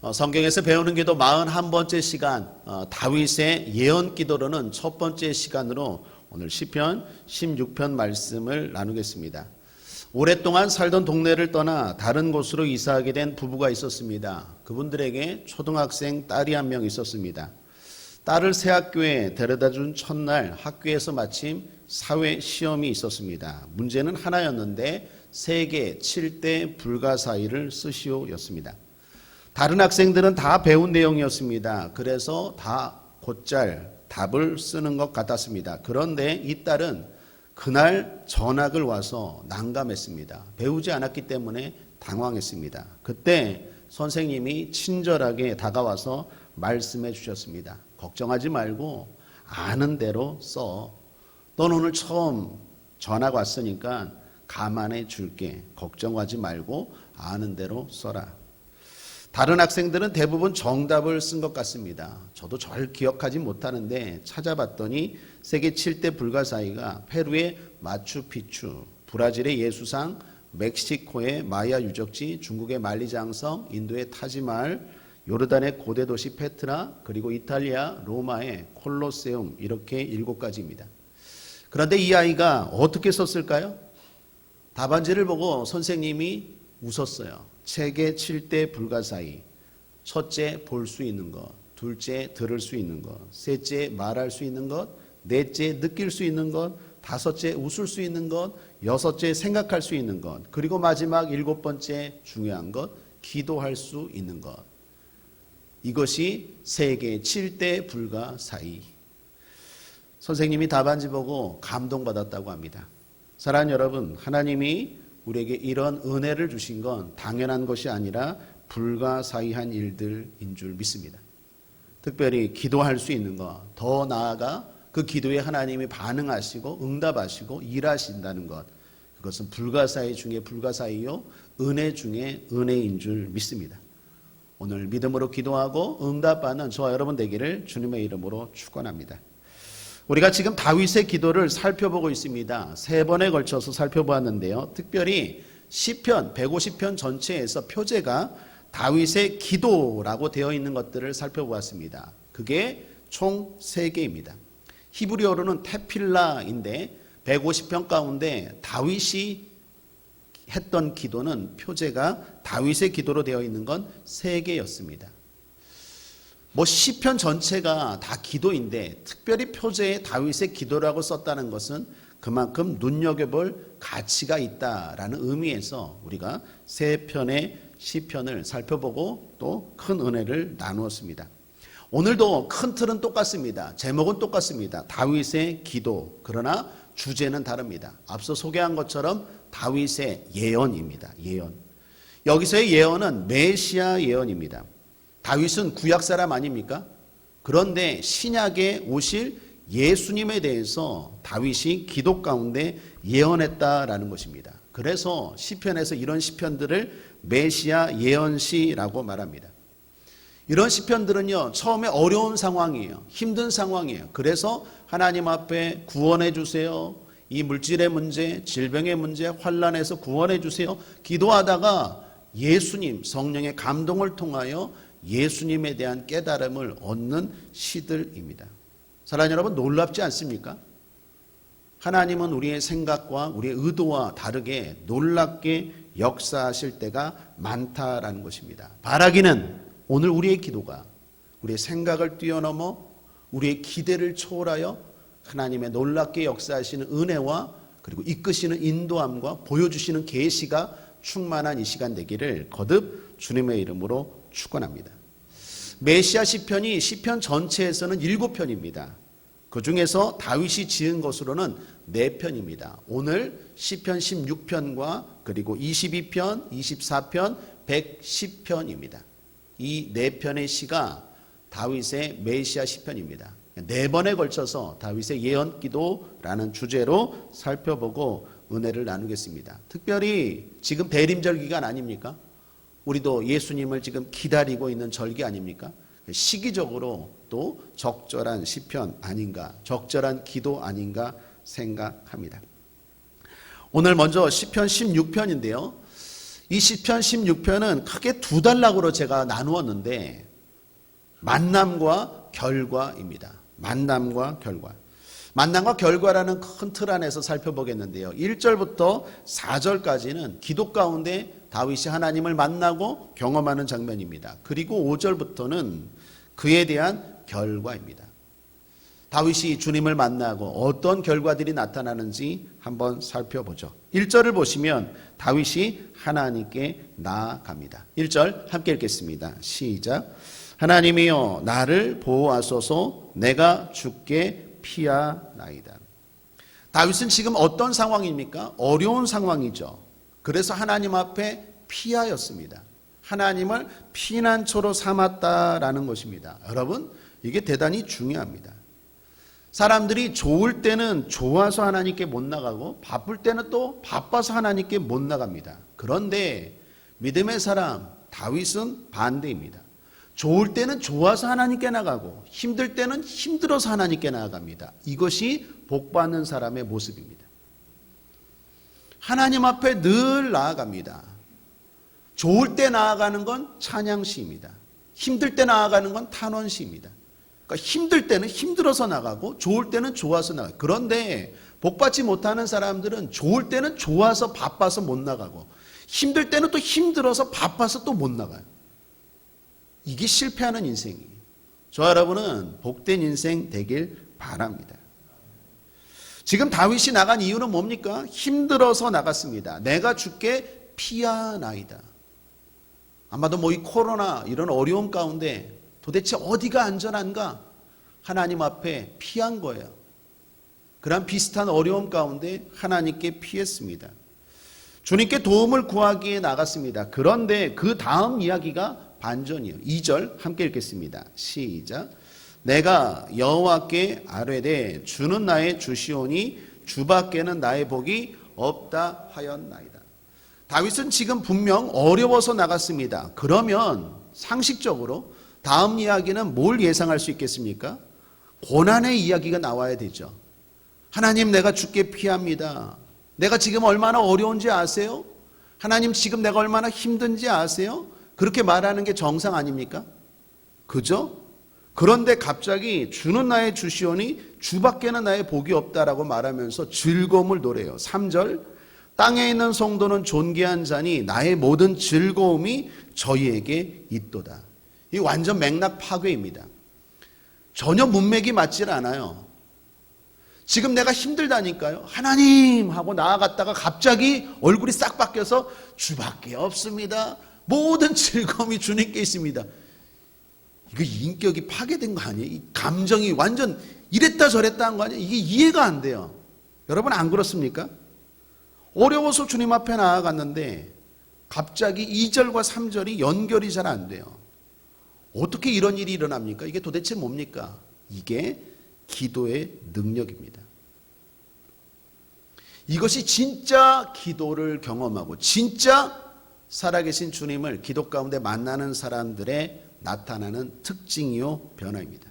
성경에서 배우는 기도 41번째 시간, 다윗의 예언 기도로는 첫 번째 시간으로 오늘 시편 16편 말씀을 나누겠습니다. 오랫동안 살던 동네를 떠나 다른 곳으로 이사하게 된 부부가 있었습니다. 그분들에게 초등학생 딸이 한 명 있었습니다. 딸을 새 학교에 데려다준 첫날 학교에서 마침 사회 시험이 있었습니다. 문제는 하나였는데 세계 7대 불가사의를 쓰시오였습니다. 다른 학생들은 다 배운 내용이었습니다. 그래서 다 곧잘 답을 쓰는 것 같았습니다. 그런데 이 딸은 그날 전학을 와서 난감했습니다. 배우지 않았기 때문에 당황했습니다. 그때 선생님이 친절하게 다가와서 말씀해 주셨습니다. 걱정하지 말고 아는 대로 써. 넌 오늘 처음 전학 왔으니까 감안해 줄게. 걱정하지 말고 아는 대로 써라. 다른 학생들은 대부분 정답을 쓴 것 같습니다. 저도 잘 기억하지 못하는데 찾아봤더니 세계 7대 불가사의가 페루의 마추픽추, 브라질의 예수상, 멕시코의 마야 유적지, 중국의 만리장성, 인도의 타지마할, 요르단의 고대 도시 페트라, 그리고 이탈리아 로마의 콜로세움, 이렇게 7가지입니다. 그런데 이 아이가 어떻게 썼을까요? 답안지를 보고 선생님이 웃었어요. 세계 7대 불가사의. 첫째, 볼 수 있는 것. 둘째, 들을 수 있는 것. 셋째, 말할 수 있는 것. 넷째, 느낄 수 있는 것. 다섯째, 웃을 수 있는 것. 여섯째, 생각할 수 있는 것. 그리고 마지막 7번째 중요한 것, 기도할 수 있는 것. 이것이 세계 7대 불가사의. 선생님이 답안지 보고 감동받았다고 합니다. 사랑하는 여러분, 하나님이 우리에게 이런 은혜를 주신 건 당연한 것이 아니라 불가사의한 일들인 줄 믿습니다. 특별히 기도할 수 있는 것, 더 나아가 그 기도에 하나님이 반응하시고 응답하시고 일하신다는 것, 그것은 불가사의 중에 불가사의요, 은혜 중에 은혜인 줄 믿습니다. 오늘 믿음으로 기도하고 응답받는 저와 여러분 되기를 주님의 이름으로 축원합니다. 우리가 지금 다윗의 기도를 살펴보고 있습니다. 3번에 걸쳐서 살펴보았는데요. 특별히 시편 150편 전체에서 표제가 다윗의 기도라고 되어 있는 것들을 살펴보았습니다. 그게 총 3개입니다. 히브리어로는 테필라인데 150편 가운데 다윗이 했던 기도는 표제가 다윗의 기도로 되어 있는 건 3개였습니다. 시편 전체가 다 기도인데 특별히 표제에 다윗의 기도라고 썼다는 것은 그만큼 눈여겨볼 가치가 있다라는 의미에서 우리가 3편의 시편을 살펴보고 또 큰 은혜를 나누었습니다. 오늘도 큰 틀은 똑같습니다. 제목은 똑같습니다. 다윗의 기도. 그러나 주제는 다릅니다. 앞서 소개한 것처럼 다윗의 예언입니다. 예언. 여기서의 예언은 메시아 예언입니다. 다윗은 구약 사람 아닙니까? 그런데 신약에 오실 예수님에 대해서 다윗이 기도 가운데 예언했다라는 것입니다. 그래서 시편에서 이런 시편들을 메시아 예언시라고 말합니다. 이런 시편들은요, 처음에 어려운 상황이에요. 힘든 상황이에요. 그래서 하나님 앞에 구원해 주세요. 이 물질의 문제, 질병의 문제, 환난에서 구원해 주세요. 기도하다가 예수님, 성령의 감동을 통하여 예수님에 대한 깨달음을 얻는 시들입니다. 사랑하는 여러분, 놀랍지 않습니까? 하나님은 우리의 생각과 우리의 의도와 다르게 놀랍게 역사하실 때가 많다라는 것입니다. 바라기는 오늘 우리의 기도가 우리의 생각을 뛰어넘어 우리의 기대를 초월하여 하나님의 놀랍게 역사하시는 은혜와 그리고 이끄시는 인도함과 보여주시는 계시가 충만한 이 시간 되기를 거듭 주님의 이름으로 축원합니다. 메시아 시편이 시편 전체에서는 7편입니다. 그 중에서 다윗이 지은 것으로는 4편입니다. 오늘 시편 16편과 그리고 22편, 24편, 110편입니다. 이 4편의 시가 다윗의 메시아 시편입니다. 4번에 걸쳐서 다윗의 예언 기도라는 주제로 살펴보고 은혜를 나누겠습니다. 특별히 지금 대림절 기간 아닙니까? 우리도 예수님을 지금 기다리고 있는 절기 아닙니까? 시기적으로 또 적절한 시편 아닌가, 적절한 기도 아닌가 생각합니다. 오늘 먼저 시편 16편인데요. 이 시편 16편은 크게 두 단락으로 제가 나누었는데 만남과 결과입니다. 만남과 결과. 만남과 결과라는 큰 틀 안에서 살펴보겠는데요. 1절부터 4절까지는 기도 가운데 다윗이 하나님을 만나고 경험하는 장면입니다. 그리고 5절부터는 그에 대한 결과입니다. 다윗이 주님을 만나고 어떤 결과들이 나타나는지 한번 살펴보죠. 1절을 보시면 다윗이 하나님께 나아갑니다. 1절 함께 읽겠습니다. 시작. 하나님이여 나를 보호하소서 내가 주께 피하나이다. 다윗은 지금 어떤 상황입니까? 어려운 상황이죠. 그래서 하나님 앞에 피하였습니다. 하나님을 피난처로 삼았다라는 것입니다. 여러분, 이게 대단히 중요합니다. 사람들이 좋을 때는 좋아서 하나님께 못 나가고 바쁠 때는 또 바빠서 하나님께 못 나갑니다. 그런데 믿음의 사람 다윗은 반대입니다. 좋을 때는 좋아서 하나님께 나가고 힘들 때는 힘들어서 하나님께 나아갑니다. 이것이 복받는 사람의 모습입니다. 하나님 앞에 늘 나아갑니다. 좋을 때 나아가는 건 찬양시입니다. 힘들 때 나아가는 건 탄원시입니다. 그러니까 힘들 때는 힘들어서 나가고 좋을 때는 좋아서 나가요. 그런데 복받지 못하는 사람들은 좋을 때는 좋아서 바빠서 못 나가고 힘들 때는 또 힘들어서 바빠서 또 못 나가요. 이게 실패하는 인생이에요. 저와 여러분은 복된 인생 되길 바랍니다. 지금 다윗이 나간 이유는 뭡니까? 힘들어서 나갔습니다. 내가 주께 피하나이다. 아마도 이 코로나 이런 어려움 가운데 도대체 어디가 안전한가? 하나님 앞에 피한 거예요. 그런 비슷한 어려움 가운데 하나님께 피했습니다. 주님께 도움을 구하기에 나갔습니다. 그런데 그 다음 이야기가 반전이에요. 2절 함께 읽겠습니다. 시작. 내가 여호와께 아뢰되 주는 나의 주시오니 주밖에는 나의 복이 없다 하였나이다. 다윗은 지금 분명 어려워서 나갔습니다. 그러면 상식적으로 다음 이야기는 뭘 예상할 수 있겠습니까? 고난의 이야기가 나와야 되죠. 하나님 내가 주께 피합니다. 내가 지금 얼마나 어려운지 아세요? 하나님 지금 내가 얼마나 힘든지 아세요? 그렇게 말하는 게 정상 아닙니까? 그죠? 그런데 갑자기 주는 나의 주시오니 주밖에는 나의 복이 없다라고 말하면서 즐거움을 노래요. 3절 땅에 있는 성도는 존귀한 자니 나의 모든 즐거움이 저희에게 있도다. 이 완전 맥락 파괴입니다. 전혀 문맥이 맞질 않아요. 지금 내가 힘들다니까요. 하나님 하고 나아갔다가 갑자기 얼굴이 싹 바뀌어서 주밖에 없습니다. 모든 즐거움이 주님께 있습니다. 이거 인격이 파괴된 거 아니에요? 이 감정이 완전 이랬다 저랬다 한 거 아니에요? 이게 이해가 안 돼요. 여러분 안 그렇습니까? 어려워서 주님 앞에 나아갔는데 갑자기 2절과 3절이 연결이 잘 안 돼요. 어떻게 이런 일이 일어납니까? 이게 도대체 뭡니까? 이게 기도의 능력입니다. 이것이 진짜 기도를 경험하고 진짜 살아계신 주님을 기도 가운데 만나는 사람들의 나타나는 특징이요 변화입니다.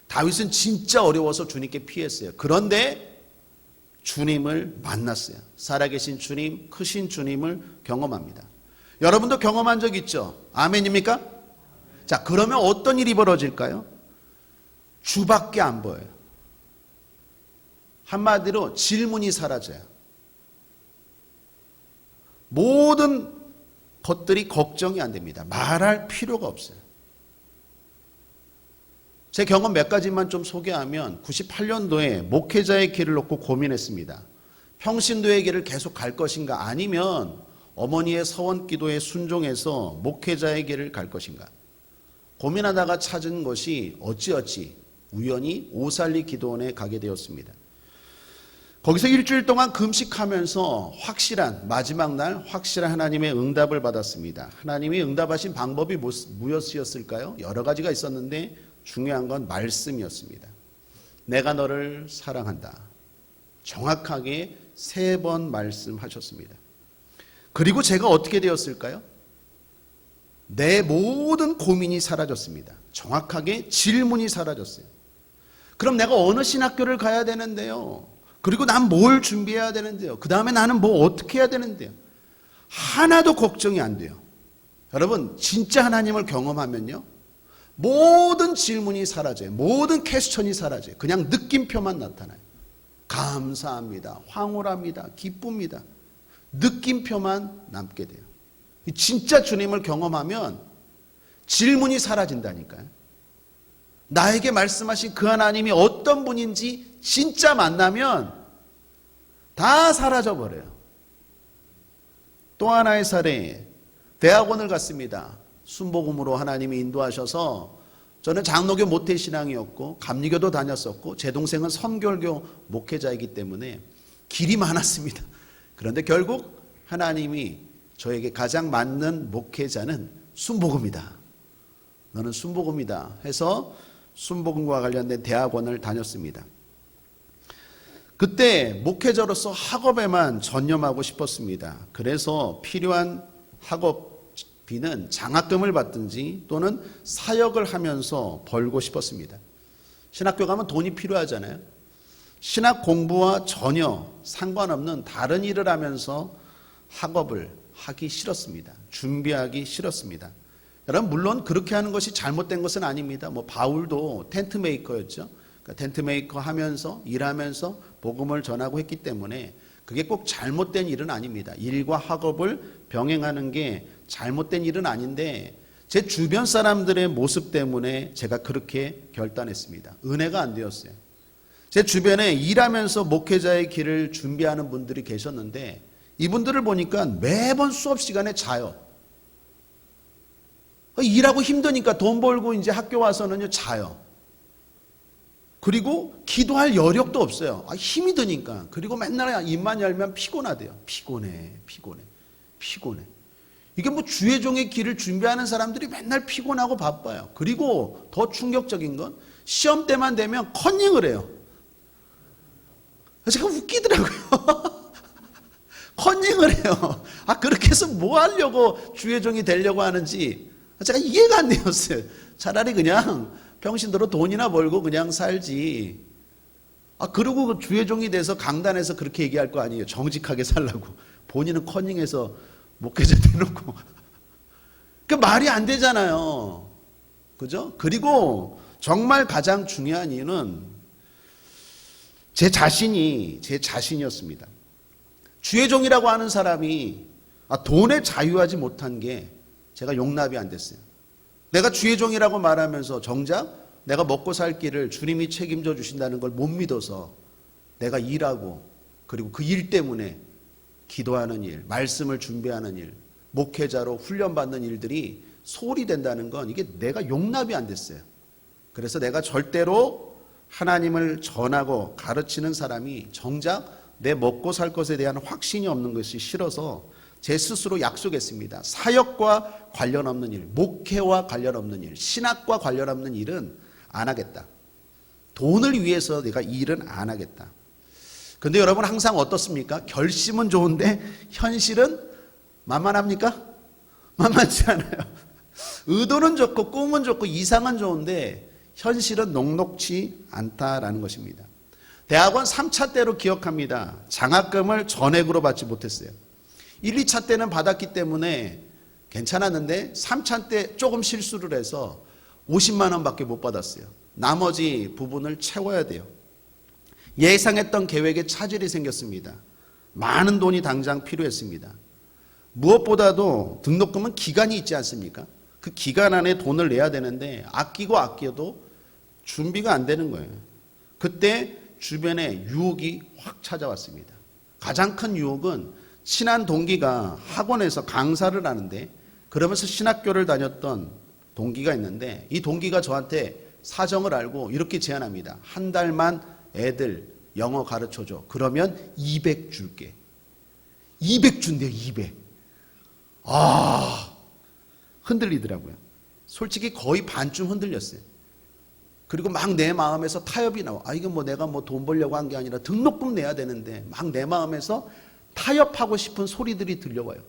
다윗은 진짜 어려워서 주님께 피했어요. 그런데 주님을 만났어요. 살아계신 주님, 크신 주님을 경험합니다. 여러분도 경험한 적 있죠? 아멘입니까? 자, 그러면 어떤 일이 벌어질까요? 주밖에 안 보여요. 한마디로 질문이 사라져요. 모든 것들이 걱정이 안 됩니다. 말할 필요가 없어요. 제 경험 몇 가지만 좀 소개하면 98년도에 목회자의 길을 놓고 고민했습니다. 평신도의 길을 계속 갈 것인가 아니면 어머니의 서원 기도에 순종해서 목회자의 길을 갈 것인가. 고민하다가 찾은 것이 어찌어찌 우연히 오살리 기도원에 가게 되었습니다. 거기서 일주일 동안 금식하면서 확실한 마지막 날 확실한 하나님의 응답을 받았습니다. 하나님이 응답하신 방법이 무엇이었을까요? 여러 가지가 있었는데 중요한 건 말씀이었습니다. 내가 너를 사랑한다. 정확하게 3번 말씀하셨습니다. 그리고 제가 어떻게 되었을까요? 내 모든 고민이 사라졌습니다. 정확하게 질문이 사라졌어요. 그럼 내가 어느 신학교를 가야 되는데요? 그리고 난 뭘 준비해야 되는데요? 그 다음에 나는 뭐 어떻게 해야 되는데요? 하나도 걱정이 안 돼요. 여러분, 진짜 하나님을 경험하면요, 모든 질문이 사라져요. 모든 퀘스천이 사라져요. 그냥 느낌표만 나타나요. 감사합니다. 황홀합니다. 기쁩니다. 느낌표만 남게 돼요. 진짜 주님을 경험하면 질문이 사라진다니까요. 나에게 말씀하신 그 하나님이 어떤 분인지 진짜 만나면 다 사라져버려요. 또 하나의 사례, 대학원을 갔습니다. 순복음으로 하나님이 인도하셔서 저는 장로교 모태신앙이었고 감리교도 다녔었고 제 동생은 선결교 목회자이기 때문에 길이 많았습니다. 그런데 결국 하나님이 저에게 가장 맞는 목회자는 순복음이다. 너는 순복음이다 해서 순복음과 관련된 대학원을 다녔습니다. 그때 목회자로서 학업에만 전념하고 싶었습니다. 그래서 필요한 학업비는 장학금을 받든지 또는 사역을 하면서 벌고 싶었습니다. 신학교 가면 돈이 필요하잖아요. 신학 공부와 전혀 상관없는 다른 일을 하면서 학업을 하기 싫었습니다. 준비하기 싫었습니다. 여러분, 물론 그렇게 하는 것이 잘못된 것은 아닙니다. 바울도 텐트 메이커였죠. 그러니까 텐트 메이커 하면서 일하면서 복음을 전하고 했기 때문에 그게 꼭 잘못된 일은 아닙니다. 일과 학업을 병행하는 게 잘못된 일은 아닌데 제 주변 사람들의 모습 때문에 제가 그렇게 결단했습니다. 은혜가 안 되었어요. 제 주변에 일하면서 목회자의 길을 준비하는 분들이 계셨는데 이분들을 보니까 매번 수업 시간에 자요. 일하고 힘드니까 돈 벌고 이제 학교 와서는요 자요. 그리고 기도할 여력도 없어요. 힘이 드니까. 그리고 맨날 입만 열면 피곤하대요. 피곤해. 이게 주의 종의 길을 준비하는 사람들이 맨날 피곤하고 바빠요. 그리고 더 충격적인 건 시험 때만 되면 컨닝을 해요. 제가 웃기더라고요. 컨닝을 해요. 그렇게 해서 뭐 하려고 주의 종이 되려고 하는지 제가 이해가 안 되었어요. 차라리 그냥 평신도로 돈이나 벌고 그냥 살지. 그리고 그 주의 종이 돼서 강단에서 그렇게 얘기할 거 아니에요. 정직하게 살라고. 본인은 컨닝해서 목회자 되놓고. 그 말이 안 되잖아요. 그죠? 그리고 정말 가장 중요한 이유는 제 자신이었습니다. 주의 종이라고 하는 사람이 돈에 자유하지 못한 게 제가 용납이 안 됐어요. 내가 주의 종이라고 말하면서 정작 내가 먹고 살 길을 주님이 책임져 주신다는 걸 못 믿어서 내가 일하고 그리고 그 일 때문에 기도하는 일, 말씀을 준비하는 일, 목회자로 훈련받는 일들이 소홀히 된다는 건 이게 내가 용납이 안 됐어요. 그래서 내가 절대로 하나님을 전하고 가르치는 사람이 정작 내 먹고 살 것에 대한 확신이 없는 것이 싫어서 제 스스로 약속했습니다. 사역과 관련 없는 일, 목회와 관련 없는 일, 신학과 관련 없는 일은 안 하겠다. 돈을 위해서 내가 일은 안 하겠다. 근데 여러분 항상 어떻습니까? 결심은 좋은데 현실은 만만합니까? 만만치 않아요. 의도는 좋고 꿈은 좋고 이상은 좋은데 현실은 녹록치 않다라는 것입니다. 대학원 3차 때로 기억합니다. 장학금을 전액으로 받지 못했어요. 1, 2차 때는 받았기 때문에 괜찮았는데 3차 때 조금 실수를 해서 50만 원밖에 못 받았어요. 나머지 부분을 채워야 돼요. 예상했던 계획에 차질이 생겼습니다. 많은 돈이 당장 필요했습니다. 무엇보다도 등록금은 기간이 있지 않습니까? 그 기간 안에 돈을 내야 되는데 아껴도 준비가 안 되는 거예요. 그때 주변에 유혹이 확 찾아왔습니다. 가장 큰 유혹은 친한 동기가 학원에서 강사를 하는데 그러면서 신학교를 다녔던 동기가 있는데 이 동기가 저한테 사정을 알고 이렇게 제안합니다. 한 달만 애들 영어 가르쳐줘. 그러면 200 줄게. 200 준대요. 200. 흔들리더라고요. 솔직히 거의 반쯤 흔들렸어요. 그리고 막 내 마음에서 타협이 나와. 이건 내가 돈 벌려고 한 게 아니라 등록금 내야 되는데 막 내 마음에서 타협하고 싶은 소리들이 들려와요.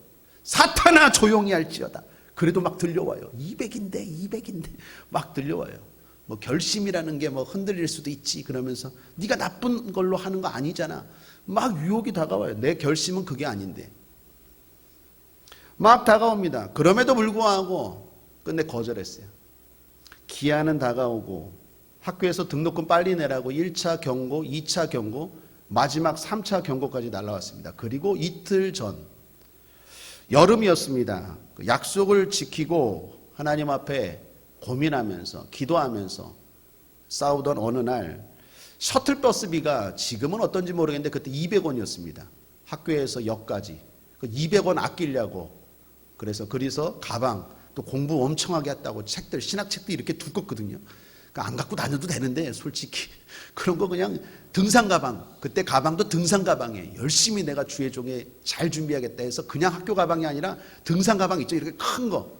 사탄아 조용히 할지어다. 그래도 막 들려와요. 200인데 막 들려와요. 결심이라는 게 흔들릴 수도 있지. 그러면서 네가 나쁜 걸로 하는 거 아니잖아. 막 유혹이 다가와요. 내 결심은 그게 아닌데. 막 다가옵니다. 그럼에도 불구하고 끝내 거절했어요. 기한은 다가오고 학교에서 등록금 빨리 내라고 1차 경고, 2차 경고, 마지막 3차 경고까지 날라왔습니다. 그리고 이틀 전 여름이었습니다. 약속을 지키고 하나님 앞에 고민하면서 기도하면서 싸우던 어느 날 셔틀버스비가 지금은 어떤지 모르겠는데 그때 200원이었습니다. 학교에서 역까지 200원 아끼려고 그래서 가방 또 공부 엄청 하게 했다고 책들 신학책도 이렇게 두껍거든요. 그러니까 안 갖고 다녀도 되는데 솔직히 그런 거 그냥 등산 가방, 그때 가방도 등산 가방에 열심히 내가 주의 종에 잘 준비하겠다 해서 그냥 학교 가방이 아니라 등산 가방 있죠, 이렇게 큰 거.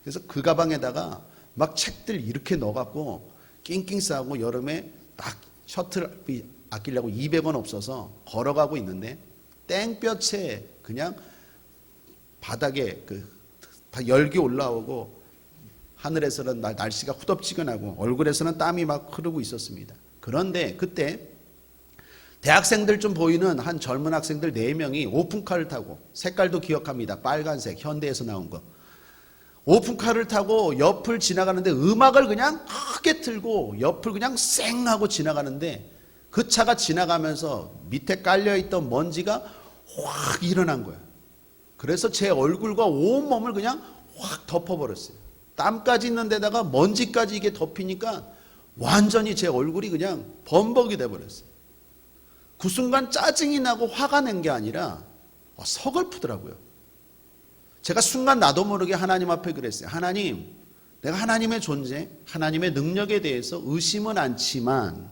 그래서 그 가방에다가 막 책들 이렇게 넣어갖고 낑낑 싸고 여름에 딱 셔틀비 아끼려고 200원 없어서 걸어가고 있는데 땡볕에 그냥 바닥에 다 열기 올라오고 하늘에서는 날씨가 후덥지근하고 얼굴에서는 땀이 막 흐르고 있었습니다. 그런데 그때 대학생들 좀 보이는 한 젊은 학생들 4명이 오픈카를 타고, 색깔도 기억합니다. 빨간색 현대에서 나온 거. 오픈카를 타고 옆을 지나가는데 음악을 그냥 크게 틀고 옆을 그냥 쌩 하고 지나가는데 그 차가 지나가면서 밑에 깔려있던 먼지가 확 일어난 거예요. 그래서 제 얼굴과 온몸을 그냥 확 덮어버렸어요. 땀까지 있는 데다가 먼지까지 이게 덮이니까 완전히 제 얼굴이 그냥 범벅이 돼버렸어요. 그 순간 짜증이 나고 화가 난 게 아니라 서글프더라고요. 제가 순간 나도 모르게 하나님 앞에 그랬어요. 하나님, 내가 하나님의 존재, 하나님의 능력에 대해서 의심은 않지만,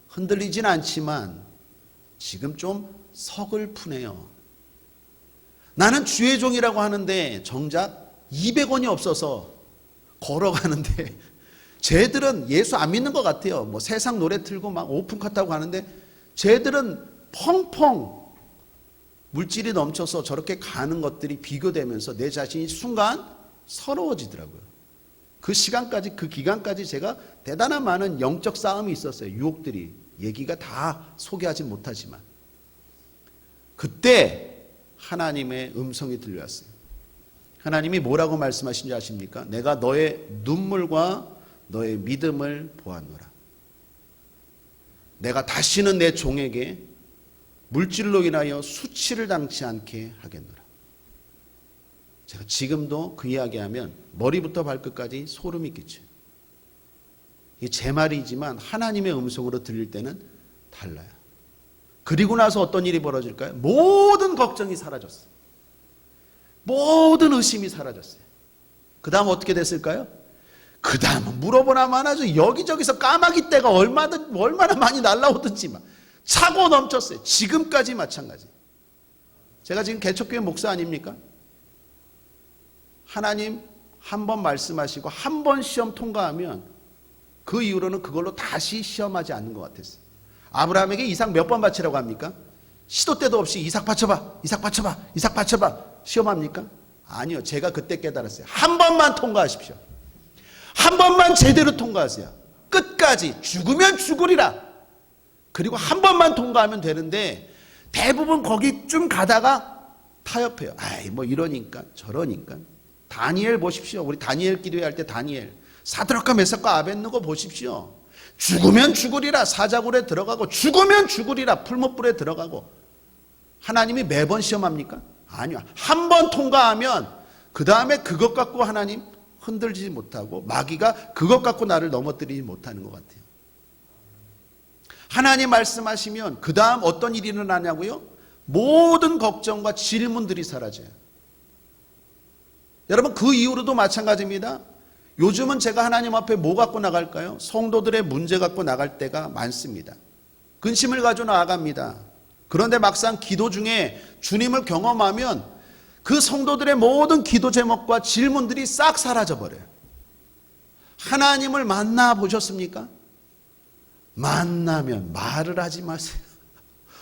흔들리진 않지만 지금 좀 서글프네요. 나는 주의 종이라고 하는데 정작 200원이 없어서 걸어가는데 쟤들은 예수 안 믿는 것 같아요. 뭐 세상 노래 틀고 막 오픈카 타고 가는데 쟤들은 펑펑 물질이 넘쳐서 저렇게 가는 것들이 비교되면서 내 자신이 순간 서러워지더라고요. 그 시간까지, 그 기간까지 제가 대단한 많은 영적 싸움이 있었어요. 유혹들이. 얘기가 다 소개하지 못하지만. 그때 하나님의 음성이 들려왔어요. 하나님이 뭐라고 말씀하신지 아십니까? 내가 너의 눈물과 너의 믿음을 보았노라. 내가 다시는 내 종에게 물질로 인하여 수치를 당치 않게 하겠노라. 제가 지금도 그 이야기하면 머리부터 발끝까지 소름이 끼쳐요. 이게 제 말이지만 하나님의 음성으로 들릴 때는 달라요. 그리고 나서 어떤 일이 벌어질까요? 모든 걱정이 사라졌어요. 모든 의심이 사라졌어요. 그 다음 어떻게 됐을까요? 그 다음은 물어보나 마나죠. 여기저기서 까마귀 떼가 얼마나 많이 날라오든지 막 차고 넘쳤어요. 지금까지 마찬가지. 제가 지금 개척교회 목사 아닙니까? 하나님 한 번 말씀하시고 한 번 시험 통과하면 그 이후로는 그걸로 다시 시험하지 않는 것 같았어요. 아브라함에게 이삭 몇 번 바치라고 합니까? 시도 때도 없이 이삭 바쳐봐, 이삭 바쳐봐, 이삭 바쳐봐. 시험합니까? 아니요. 제가 그때 깨달았어요. 한 번만 통과하십시오. 한 번만 제대로 통과하세요. 끝까지 죽으면 죽으리라. 그리고 한 번만 통과하면 되는데 대부분 거기쯤 가다가 타협해요. 아이 뭐 이러니까 저러니까. 다니엘 보십시오. 우리 다니엘 기도회할 때 다니엘. 사드락과 메삭과 아벳느고 보십시오. 죽으면 죽으리라. 사자굴에 들어가고 죽으면 죽으리라. 풀무불에 들어가고. 하나님이 매번 시험합니까? 아니요. 한 번 통과하면 그 다음에 그것 갖고 하나님 흔들지 못하고 마귀가 그것 갖고 나를 넘어뜨리지 못하는 것 같아요. 하나님 말씀하시면 그 다음 어떤 일이 일어나냐고요? 모든 걱정과 질문들이 사라져요. 여러분 그 이후로도 마찬가지입니다. 요즘은 제가 하나님 앞에 뭐 갖고 나갈까요? 성도들의 문제 갖고 나갈 때가 많습니다. 근심을 가지고 나아갑니다. 그런데 막상 기도 중에 주님을 경험하면 그 성도들의 모든 기도 제목과 질문들이 싹 사라져버려요. 하나님을 만나 보셨습니까? 만나면 말을 하지 마세요.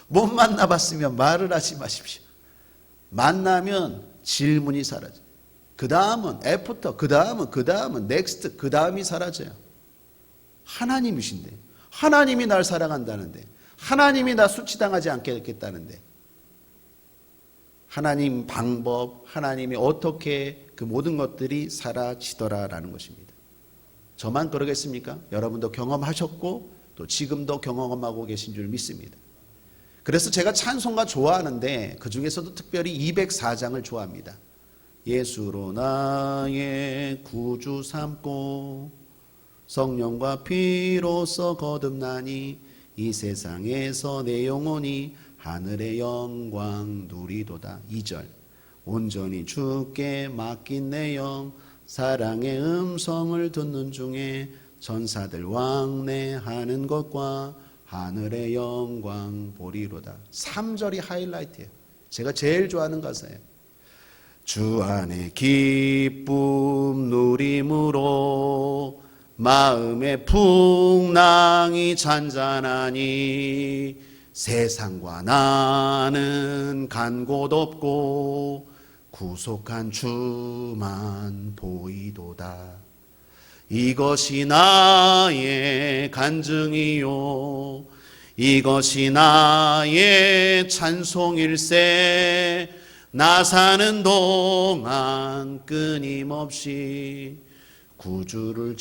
못 만나봤으면 말을 하지 마십시오. 만나면 질문이 사라져요. 그 다음은 애프터, 그 다음은 넥스트, 그 다음이 사라져요. 하나님이신데, 하나님이 날 사랑한다는데, 하나님이 나 수치당하지 않게 했겠다는데, 하나님 방법, 하나님이 어떻게 그 모든 것들이 사라지더라라는 것입니다. 저만 그러겠습니까? 여러분도 경험하셨고 또 지금도 경험하고 계신 줄 믿습니다. 그래서 제가 찬송가 좋아하는데 그 중에서도 특별히 204장을 좋아합니다. 예수로 나의 구주 삼고 성령과 피로써 거듭나니 이 세상에서 내 영혼이 하늘의 영광 누리도다. 2절 온전히 주께 맡긴 내 영 사랑의 음성을 듣는 중에 천사들 왕래하는 것과 하늘의 영광 보리로다. 3절이 하이라이트예요. 제가 제일 좋아하는 가사예요. 주 안에 기쁨 누림으로 마음의 풍랑이 잔잔하니 세상과 나는 간 곳 없고 구속한 주만 보이도다. 이것이 나의 간증이요 이것이 나의 찬송일세. 나 사는 동안 끊임없이 구주를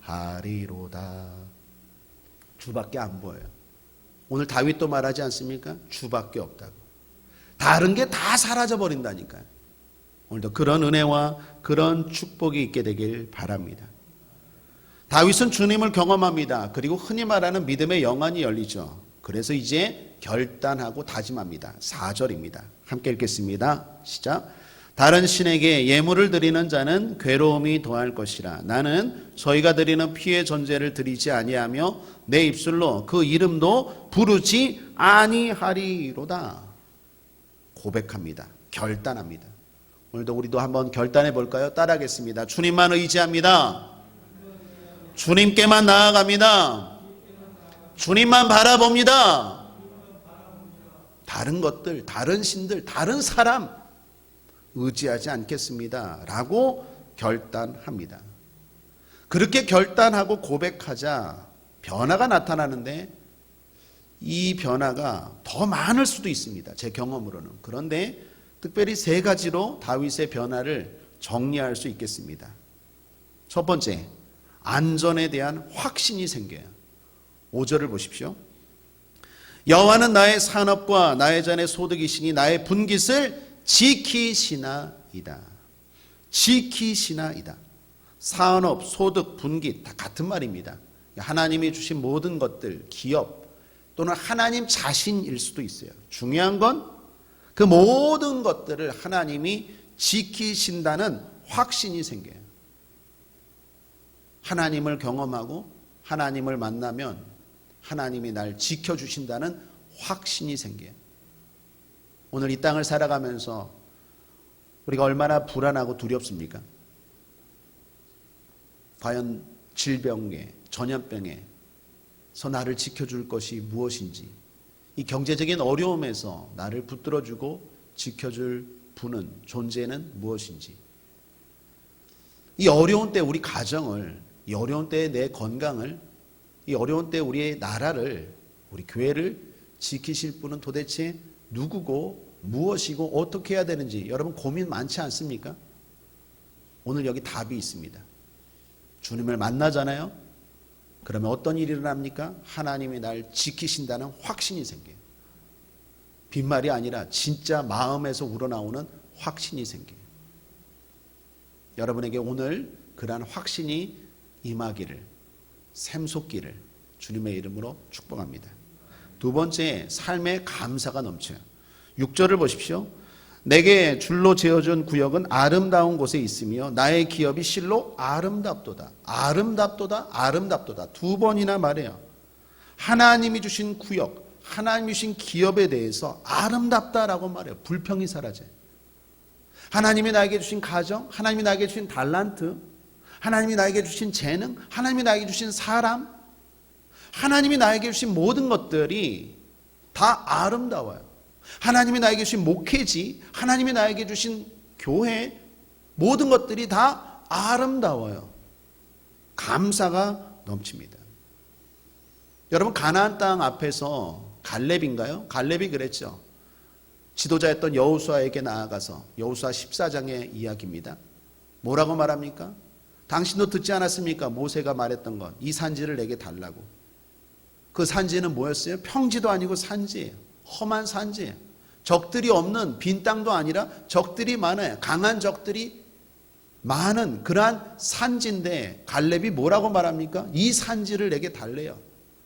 찬송하리로다. 주밖에 안 보여요. 오늘 다윗도 말하지 않습니까? 주밖에 없다고. 다른 게 다 사라져 버린다니까요. 오늘도 그런 은혜와 그런 축복이 있게 되길 바랍니다. 다윗은 주님을 경험합니다. 그리고 흔히 말하는 믿음의 영안이 열리죠. 그래서 이제 결단하고 다짐합니다. 4절입니다. 함께 읽겠습니다. 시작. 다른 신에게 예물을 드리는 자는 괴로움이 더할 것이라. 나는 저희가 드리는 피의 전제를 드리지 아니하며 내 입술로 그 이름도 부르지 아니하리로다. 고백합니다. 결단합니다. 오늘도 우리도 한번 결단해 볼까요? 따라하겠습니다. 주님만 의지합니다. 주님께만 나아갑니다. 주님만 바라봅니다. 다른 것들, 다른 신들, 다른 사람 의지하지 않겠습니다. 라고 결단합니다. 그렇게 결단하고 고백하자 변화가 나타나는데 이 변화가 더 많을 수도 있습니다. 제 경험으로는. 그런데 특별히 3가지로 다윗의 변화를 정리할 수 있겠습니다. 첫 번째, 안전에 대한 확신이 생겨요. 5절을 보십시오. 여호와는 나의 산업과 나의 잔의 소득이시니 나의 분깃을 지키시나이다. 지키시나이다. 산업, 소득, 분깃 다 같은 말입니다. 하나님이 주신 모든 것들, 기업 또는 하나님 자신일 수도 있어요. 중요한 건 그 모든 것들을 하나님이 지키신다는 확신이 생겨요. 하나님을 경험하고 하나님을 만나면 하나님이 날 지켜주신다는 확신이 생겨요. 오늘 이 땅을 살아가면서 우리가 얼마나 불안하고 두렵습니까? 과연 질병에, 전염병에서 나를 지켜줄 것이 무엇인지, 이 경제적인 어려움에서 나를 붙들어주고 지켜줄 분은, 존재는 무엇인지, 이 어려운 때 우리 가정을, 이 어려운 때의 내 건강을, 이 어려운 때 우리의 나라를, 우리 교회를 지키실 분은 도대체 누구고 무엇이고 어떻게 해야 되는지 여러분 고민 많지 않습니까? 오늘 여기 답이 있습니다. 주님을 만나잖아요. 그러면 어떤 일이 일어납니까? 하나님이 날 지키신다는 확신이 생겨요. 빈말이 아니라 진짜 마음에서 우러나오는 확신이 생겨요. 여러분에게 오늘 그러한 확신이 임하기를, 샘솟기를 주님의 이름으로 축복합니다. 두 번째, 삶의 감사가 넘쳐요. 6절을 보십시오. 내게 줄로 지어준 구역은 아름다운 곳에 있으며 나의 기업이 실로 아름답도다. 아름답도다. 아름답도다. 2번이나 말해요. 하나님이 주신 구역, 하나님이 주신 기업에 대해서 아름답다라고 말해요. 불평이 사라져요. 하나님이 나에게 주신 가정, 하나님이 나에게 주신 달란트, 하나님이 나에게 주신 재능, 하나님이 나에게 주신 사람, 하나님이 나에게 주신 모든 것들이 다 아름다워요. 하나님이 나에게 주신 목회지, 하나님이 나에게 주신 교회, 모든 것들이 다 아름다워요. 감사가 넘칩니다. 여러분, 가나안 땅 앞에서 갈렙인가요? 갈렙이 그랬죠. 지도자였던 여호수아에게 나아가서 여호수아 14장의 이야기입니다. 뭐라고 말합니까? 당신도 듣지 않았습니까? 모세가 말했던 것. 이 산지를 내게 달라고. 그 산지는 뭐였어요? 평지도 아니고 산지예요. 험한 산지예요. 적들이 없는 빈 땅도 아니라 적들이 많아요. 강한 적들이 많은 그러한 산지인데 갈렙이 뭐라고 말합니까? 이 산지를 내게 달래요.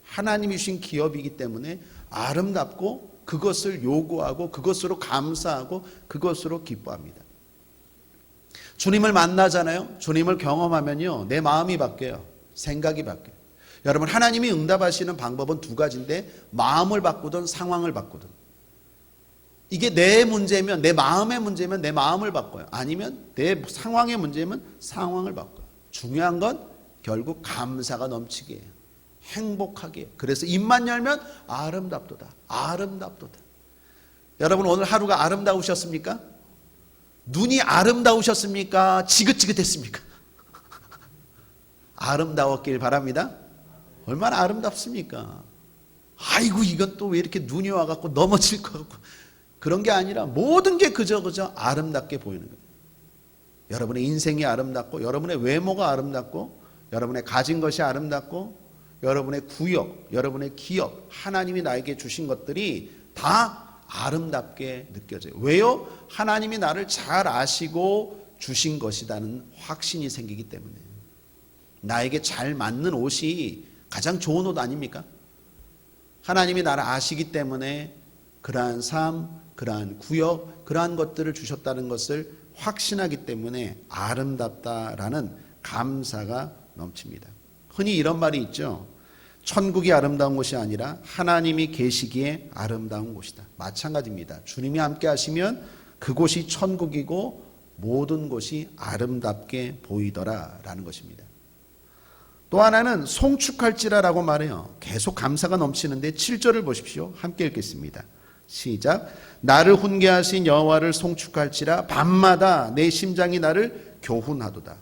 하나님이 주신 기업이기 때문에 아름답고 그것을 요구하고 그것으로 감사하고 그것으로 기뻐합니다. 주님을 만나잖아요. 주님을 경험하면요, 내 마음이 바뀌어요. 생각이 바뀌어요. 여러분, 하나님이 응답하시는 방법은 두 가지인데 마음을 바꾸든 상황을 바꾸든. 이게 내 문제면, 내 마음의 문제면 내 마음을 바꿔요. 아니면 내 상황의 문제면 상황을 바꿔요. 중요한 건 결국 감사가 넘치게 해요. 행복하게 해요. 그래서 입만 열면 아름답도다. 아름답도다. 여러분, 오늘 하루가 아름다우셨습니까? 눈이 아름다우셨습니까? 지긋지긋했습니까? 아름다웠길 바랍니다. 얼마나 아름답습니까? 아이고, 이건 또 왜 이렇게 눈이 와갖고 넘어질 것 같고. 그런 게 아니라 모든 게 그저 아름답게 보이는 거예요. 여러분의 인생이 아름답고, 여러분의 외모가 아름답고, 여러분의 가진 것이 아름답고, 여러분의 구역, 여러분의 기업, 하나님이 나에게 주신 것들이 다 아름답게 느껴져요. 왜요? 하나님이 나를 잘 아시고 주신 것이라는 확신이 생기기 때문에. 나에게 잘 맞는 옷이 가장 좋은 옷 아닙니까? 하나님이 나를 아시기 때문에 그러한 삶, 그러한 구역, 그러한 것들을 주셨다는 것을 확신하기 때문에 아름답다라는 감사가 넘칩니다. 흔히 이런 말이 있죠. 천국이 아름다운 곳이 아니라 하나님이 계시기에 아름다운 곳이다. 마찬가지입니다. 주님이 함께 하시면 그곳이 천국이고 모든 곳이 아름답게 보이더라라는 것입니다. 또 하나는 송축할지라라고 말해요. 계속 감사가 넘치는데 7절을 보십시오. 함께 읽겠습니다. 시작. 나를 훈계하신 여호와를 송축할지라 밤마다 내 심장이 나를 교훈하도다.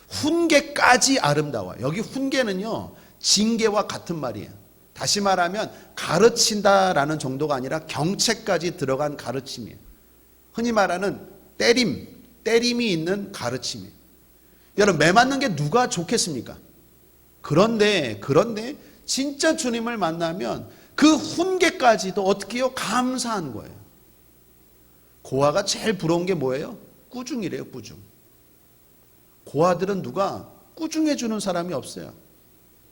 훈계까지 아름다워요. 여기 훈계는요, 징계와 같은 말이에요. 다시 말하면 가르친다라는 정도가 아니라 경책까지 들어간 가르침이에요. 흔히 말하는 때림이 있는 가르침이에요. 여러분, 매 맞는 게 누가 좋겠습니까? 그런데 진짜 주님을 만나면 그 훈계까지도 어떻게 해요? 감사한 거예요. 고아가 제일 부러운 게 뭐예요? 꾸중이래요, 꾸중. 고아들은 누가 꾸중해 주는 사람이 없어요.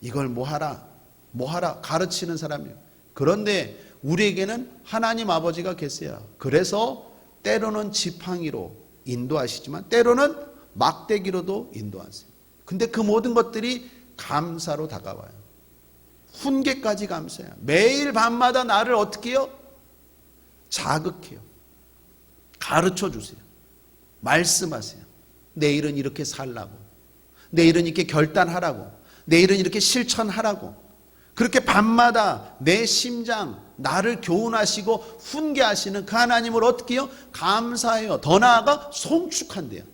이걸 뭐 하라 가르치는 사람이에요. 그런데 우리에게는 하나님 아버지가 계세요. 그래서 때로는 지팡이로 인도하시지만 때로는 막대기로도 인도하세요. 근데 그 모든 것들이 감사로 다가와요. 훈계까지 감사해요. 매일 밤마다 나를 어떻게 해요? 자극해요. 가르쳐 주세요. 말씀하세요. 내일은 이렇게 살라고. 내일은 이렇게 결단하라고. 내일은 이렇게 실천하라고. 그렇게 밤마다 내 심장, 나를 교훈하시고 훈계하시는 그 하나님을 어떻게 해요? 감사해요. 더 나아가 송축한대요.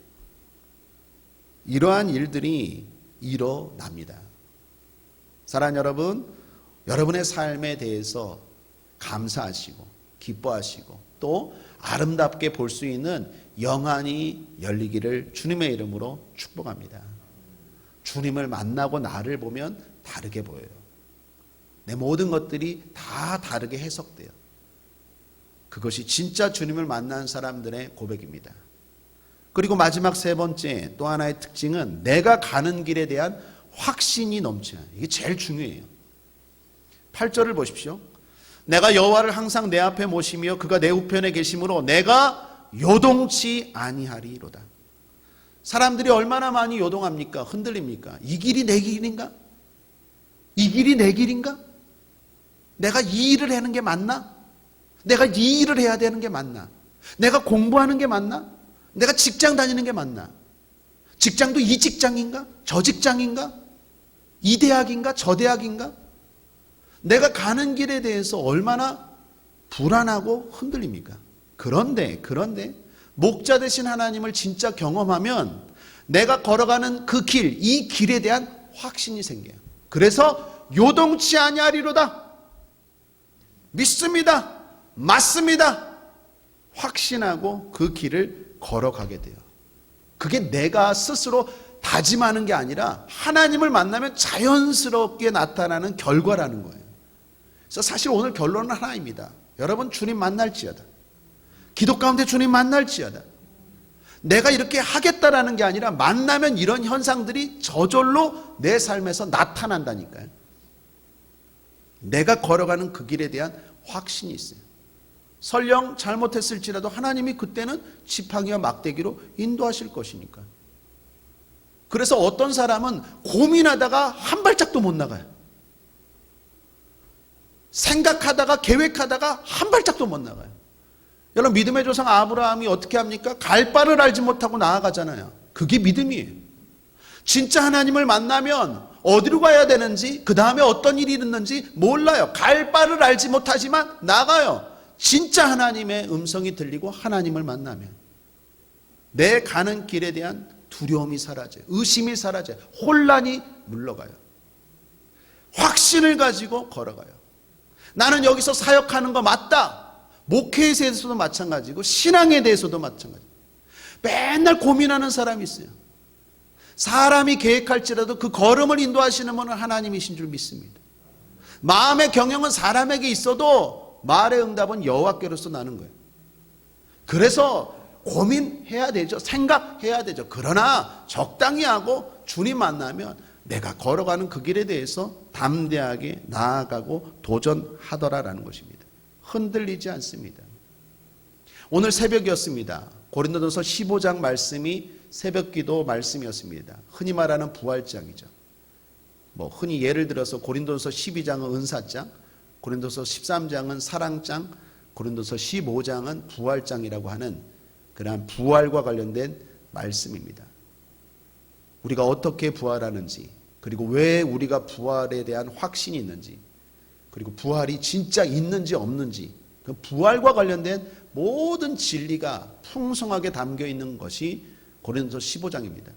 이러한 일들이 일어납니다. 사랑하는 여러분, 여러분의 삶에 대해서 감사하시고 기뻐하시고 또 아름답게 볼 수 있는 영안이 열리기를 주님의 이름으로 축복합니다. 주님을 만나고 나를 보면 다르게 보여요. 내 모든 것들이 다 다르게 해석돼요. 그것이 진짜 주님을 만난 사람들의 고백입니다. 그리고 마지막 세 번째 또 하나의 특징은 내가 가는 길에 대한 확신이 넘쳐요. 이게 제일 중요해요. 8절을 보십시오. 내가 여호와를 항상 내 앞에 모시며 그가 내 우편에 계심으로 내가 요동치 아니하리로다. 사람들이 얼마나 많이 요동합니까? 흔들립니까? 이 길이 내 길인가? 이 길이 내 길인가? 내가 이 일을 하는 게 맞나? 내가 이 일을 해야 되는 게 맞나? 내가 공부하는 게 맞나? 내가 직장 다니는 게 맞나? 직장도 이 직장인가? 저 직장인가? 이 대학인가? 저 대학인가? 내가 가는 길에 대해서 얼마나 불안하고 흔들립니까? 그런데 목자 되신 하나님을 진짜 경험하면 내가 걸어가는 그 길, 이 길에 대한 확신이 생겨요. 그래서 요동치 아니하리로다. 믿습니다. 맞습니다. 확신하고 그 길을 걸어가게 돼요. 그게 내가 스스로 다짐하는 게 아니라 하나님을 만나면 자연스럽게 나타나는 결과라는 거예요. 그래서 사실 오늘 결론은 하나입니다. 여러분, 주님 만날지어다. 기도 가운데 주님 만날지어다. 내가 이렇게 하겠다라는 게 아니라 만나면 이런 현상들이 저절로 내 삶에서 나타난다니까요. 내가 걸어가는 그 길에 대한 확신이 있어요. 설령 잘못했을지라도 하나님이 그때는 지팡이와 막대기로 인도하실 것이니까. 그래서 어떤 사람은 고민하다가 한 발짝도 못 나가요. 생각하다가 계획하다가 한 발짝도 못 나가요. 여러분, 믿음의 조상 아브라함이 어떻게 합니까? 갈 바를 알지 못하고 나아가잖아요. 그게 믿음이에요. 진짜 하나님을 만나면 어디로 가야 되는지, 그 다음에 어떤 일이 있는지 몰라요. 갈 바를 알지 못하지만 나가요. 진짜 하나님의 음성이 들리고 하나님을 만나면 내 가는 길에 대한 두려움이 사라져요. 의심이 사라져요. 혼란이 물러가요. 확신을 가지고 걸어가요. 나는 여기서 사역하는 거 맞다. 목회에 대해서도 마찬가지고 신앙에 대해서도 마찬가지. 맨날 고민하는 사람이 있어요. 사람이 계획할지라도 그 걸음을 인도하시는 분은 하나님이신 줄 믿습니다. 마음의 경영은 사람에게 있어도 말의 응답은 여호와께로서 나는 거예요. 그래서 고민해야 되죠. 생각해야 되죠. 그러나 적당히 하고 주님 만나면 내가 걸어가는 그 길에 대해서 담대하게 나아가고 도전하더라라는 것입니다. 흔들리지 않습니다. 오늘 새벽이었습니다. 고린도전서 15장 말씀이 새벽기도 말씀이었습니다. 흔히 말하는 부활장이죠. 흔히 예를 들어서 고린도전서 12장은 은사장, 고린도서 13장은 사랑장, 고린도서 15장은 부활장이라고 하는 그러한 부활과 관련된 말씀입니다. 우리가 어떻게 부활하는지, 그리고 왜 우리가 부활에 대한 확신이 있는지, 그리고 부활이 진짜 있는지 없는지, 그 부활과 관련된 모든 진리가 풍성하게 담겨 있는 것이 고린도서 15장입니다.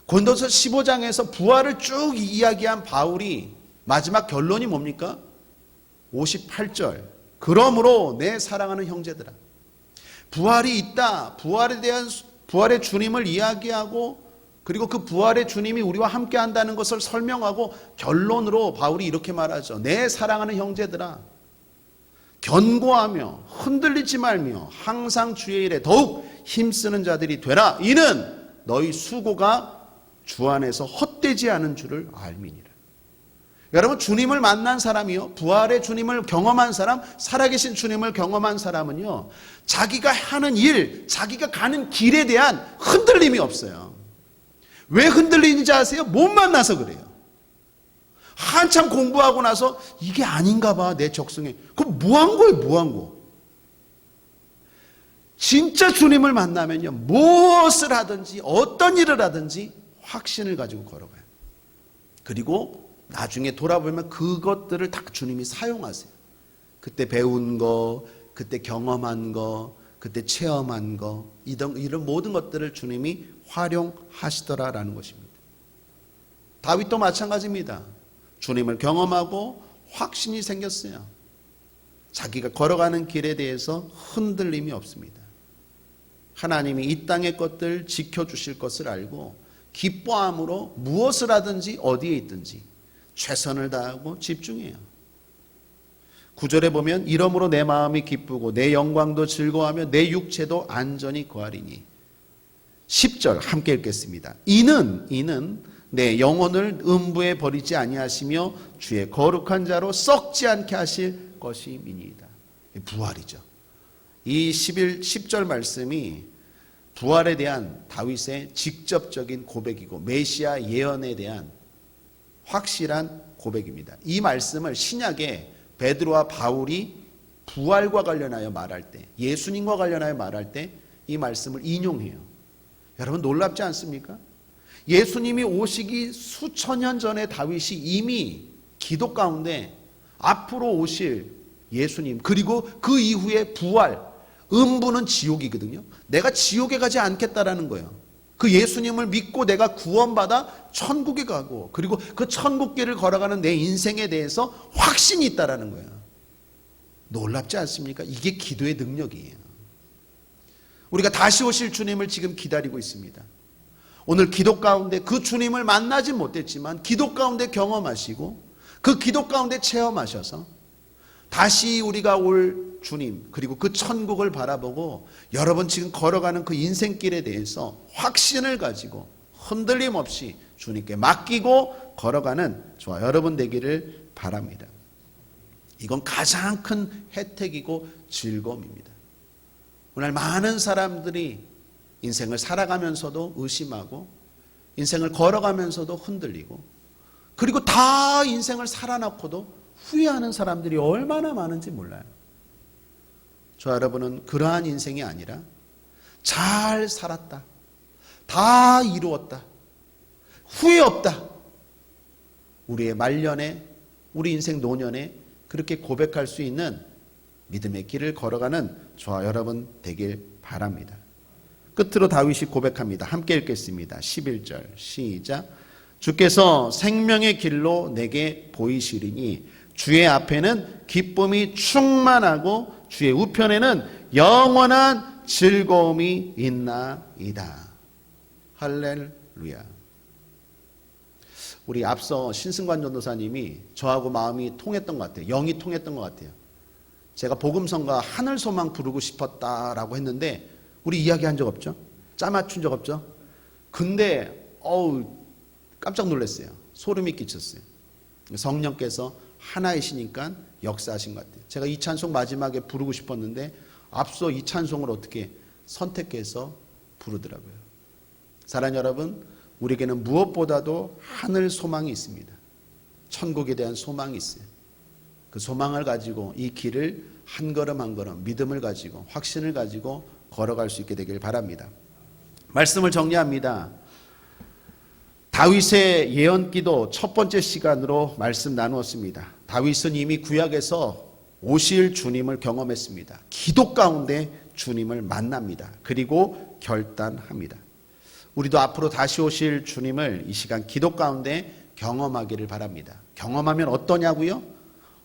고린도서 15장에서 부활을 쭉 이야기한 바울이 마지막 결론이 뭡니까? 58절. 그러므로 내 사랑하는 형제들아, 부활이 있다. 부활에 대한 부활의 주님을 이야기하고, 그리고 그 부활의 주님이 우리와 함께 한다는 것을 설명하고 결론으로 바울이 이렇게 말하죠. 내 사랑하는 형제들아, 견고하며 흔들리지 말며 항상 주의 일에 더욱 힘쓰는 자들이 되라. 이는 너희 수고가 주 안에서 헛되지 않은 줄을 알미니라. 여러분, 주님을 만난 사람이요, 부활의 주님을 경험한 사람, 살아계신 주님을 경험한 사람은요, 자기가 하는 일, 자기가 가는 길에 대한 흔들림이 없어요. 왜 흔들리는지 아세요? 못 만나서 그래요. 한참 공부하고 나서 이게 아닌가 봐, 내 적성에. 그럼 뭐 한 거예요? 뭐 한 거? 진짜 주님을 만나면요, 무엇을 하든지 어떤 일을 하든지 확신을 가지고 걸어가요. 그리고 나중에 돌아보면 그것들을 다 주님이 사용하세요. 그때 배운 거, 그때 경험한 거, 그때 체험한 거, 이런 모든 것들을 주님이 활용하시더라라는 것입니다. 다윗도 마찬가지입니다. 주님을 경험하고 확신이 생겼어요. 자기가 걸어가는 길에 대해서 흔들림이 없습니다. 하나님이 이 땅의 것들 지켜주실 것을 알고 기뻐함으로 무엇을 하든지 어디에 있든지 최선을 다하고 집중해요. 9절에 보면 이러므로 내 마음이 기쁘고 내 영광도 즐거워하며 내 육체도 안전히 거하리니. 10절 함께 읽겠습니다. 이는 내 영혼을 음부에 버리지 아니하시며 주의 거룩한 자로 썩지 않게 하실 것임이니이다. 부활이죠. 이 10절 말씀이 부활에 대한 다윗의 직접적인 고백이고 메시아 예언에 대한 확실한 고백입니다. 이 말씀을 신약에 베드로와 바울이 부활과 관련하여 말할 때, 예수님과 관련하여 말할 때 이 말씀을 인용해요. 여러분, 놀랍지 않습니까? 예수님이 오시기 수천 년 전에 다윗이 이미 기도 가운데 앞으로 오실 예수님, 그리고 그 이후에 부활, 음부는 지옥이거든요. 내가 지옥에 가지 않겠다라는 거예요. 그 예수님을 믿고 내가 구원받아 천국에 가고, 그리고 그 천국길을 걸어가는 내 인생에 대해서 확신이 있다라는 거예요. 놀랍지 않습니까? 이게 기도의 능력이에요. 우리가 다시 오실 주님을 지금 기다리고 있습니다. 오늘 기도 가운데 그 주님을 만나지 못했지만 기도 가운데 경험하시고 그 기도 가운데 체험하셔서 다시 우리가 올 주님 그리고 그 천국을 바라보고 여러분 지금 걸어가는 그 인생길에 대해서 확신을 가지고 흔들림 없이 주님께 맡기고 걸어가는 저와 여러분 되기를 바랍니다. 이건 가장 큰 혜택이고 즐거움입니다. 오늘 많은 사람들이 인생을 살아가면서도 의심하고 인생을 걸어가면서도 흔들리고 그리고 다 인생을 살아놓고도 후회하는 사람들이 얼마나 많은지 몰라요. 저 여러분은 그러한 인생이 아니라 잘 살았다, 다 이루었다, 후회 없다, 우리의 말년에 우리 인생 노년에 그렇게 고백할 수 있는 믿음의 길을 걸어가는 저와 여러분 되길 바랍니다. 끝으로 다윗이 고백합니다. 함께 읽겠습니다. 11절 시작. 주께서 생명의 길로 내게 보이시리니 주의 앞에는 기쁨이 충만하고 주의 우편에는 영원한 즐거움이 있나이다. 할렐루야. 우리 앞서 신승관 전도사님이 저하고 마음이 통했던 것 같아요. 영이 통했던 것 같아요. 제가 복음성가 하늘소망 부르고 싶었다라고 했는데 우리 이야기한 적 없죠? 짜맞춘 적 없죠? 근데 깜짝 놀랐어요. 소름이 끼쳤어요. 성령께서 하나이시니까 역사하신 것 같아요. 제가 이 찬송 마지막에 부르고 싶었는데 앞서 이 찬송을 어떻게 선택해서 부르더라고요. 사랑하는 여러분, 우리에게는 무엇보다도 하늘 소망이 있습니다. 천국에 대한 소망이 있어요. 그 소망을 가지고 이 길을 한 걸음 한 걸음 믿음을 가지고 확신을 가지고 걸어갈 수 있게 되길 바랍니다. 말씀을 정리합니다. 다윗의 예언기도 첫 번째 시간으로 말씀 나누었습니다. 다윗은 이미 구약에서 오실 주님을 경험했습니다. 기도 가운데 주님을 만납니다. 그리고 결단합니다. 우리도 앞으로 다시 오실 주님을 이 시간 기도 가운데 경험하기를 바랍니다. 경험하면 어떠냐고요?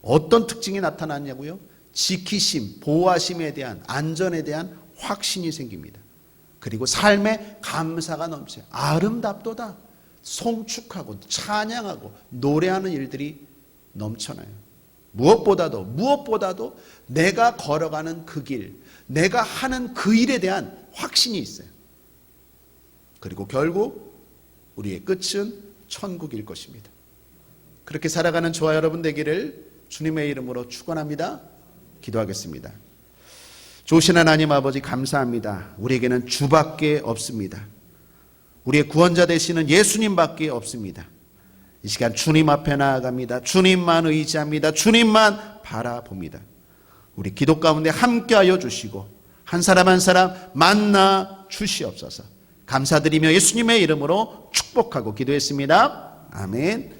어떤 특징이 나타나냐고요? 지키심, 보호하심에 대한 안전에 대한 확신이 생깁니다. 그리고 삶에 감사가 넘쳐요. 아름답도다. 송축하고 찬양하고 노래하는 일들이 넘쳐나요. 무엇보다도 내가 걸어가는 그 길, 내가 하는 그 일에 대한 확신이 있어요. 그리고 결국 우리의 끝은 천국일 것입니다. 그렇게 살아가는 저와 여러분 되기를 주님의 이름으로 축원합니다. 기도하겠습니다. 좋으신 하나님 아버지 감사합니다. 우리에게는 주밖에 없습니다. 우리의 구원자 되시는 예수님밖에 없습니다. 이 시간 주님 앞에 나아갑니다. 주님만 의지합니다. 주님만 바라봅니다. 우리 기도 가운데 함께하여 주시고 한 사람 한 사람 만나 주시옵소서. 감사드리며 예수님의 이름으로 축복하고 기도했습니다. 아멘.